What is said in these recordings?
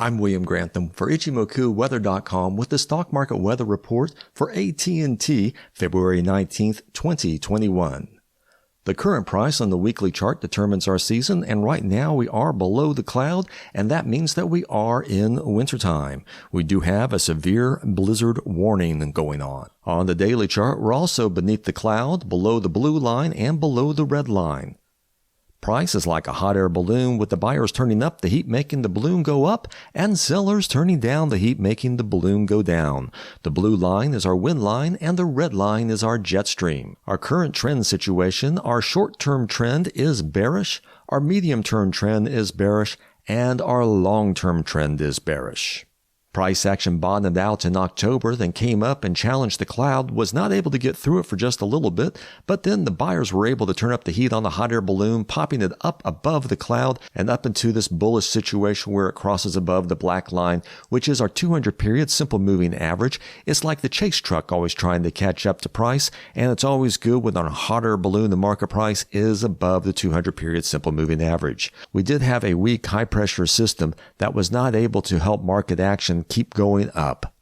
I'm William Grantham for IchimokuWeather.com with the stock market weather report for AT&T, February 19th, 2021. The current price on the weekly chart determines our season, and right now we are below the cloud, and that means that we are in wintertime. We do have a severe blizzard warning going on. On the daily chart, we're also beneath the cloud, below the blue line, and below the red line. Price is like a hot air balloon, with the buyers turning up the heat making the balloon go up and sellers turning down the heat making the balloon go down. The blue line is our wind line and the red line is our jet stream. Our current trend situation, our short-term trend is bearish, our medium-term trend is bearish, and our long-term trend is bearish. Price action bottomed out in October, then came up and challenged the cloud, was not able to get through it for just a little bit, but then the buyers were able to turn up the heat on the hot air balloon, popping it up above the cloud and up into this bullish situation where it crosses above the black line, which is our 200 period simple moving average. It's like the chase truck always trying to catch up to price, and it's always good when on a hot air balloon the market price is above the 200 period simple moving average. We did have a weak high pressure system that was not able to help market action keep going up.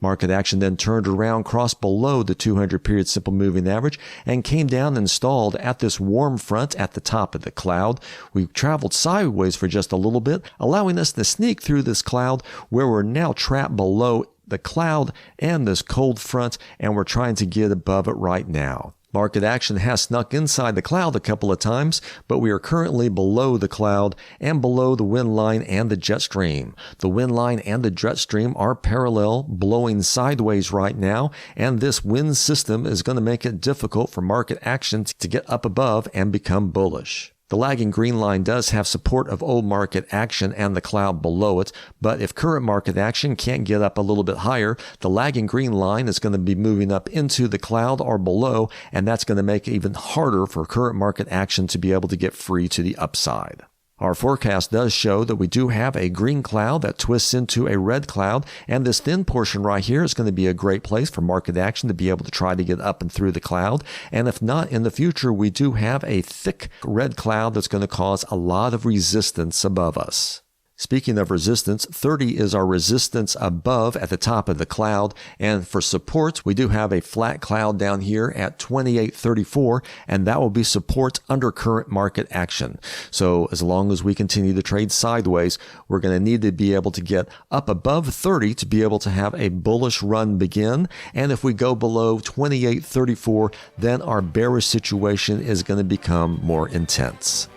Market action then turned around, crossed below the 200 period simple moving average, and came down and stalled at this warm front at the top of the cloud. We traveled sideways for just a little bit, allowing us to sneak through this cloud where we're now trapped below the cloud and this cold front, and we're trying to get above it right now. Market action has snuck inside the cloud a couple of times, but we are currently below the cloud and below the wind line and the jet stream. The wind line and the jet stream are parallel, blowing sideways right now, and this wind system is going to make it difficult for market action to get up above and become bullish. The lagging green line does have support of old market action and the cloud below it, but if current market action can't get up a little bit higher, the lagging green line is going to be moving up into the cloud or below, and that's going to make it even harder for current market action to be able to get free to the upside. Our forecast does show that we do have a green cloud that twists into a red cloud, and this thin portion right here is going to be a great place for market action to be able to try to get up and through the cloud. And if not, in the future, we do have a thick red cloud that's going to cause a lot of resistance above us. Speaking of resistance, 30 is our resistance above at the top of the cloud, and for supports, we do have a flat cloud down here at 2834, and that will be support under current market action. So as long as we continue to trade sideways, we're going to need to be able to get up above 30 to be able to have a bullish run begin, and if we go below 2834, then our bearish situation is going to become more intense.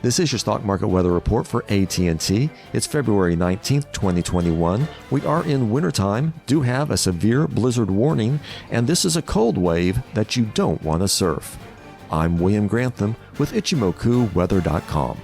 This is your stock market weather report for AT&T. It's February 19th, 2021. We are in wintertime, do have a severe blizzard warning, and this is a cold wave that you don't want to surf. I'm William Grantham with IchimokuWeather.com.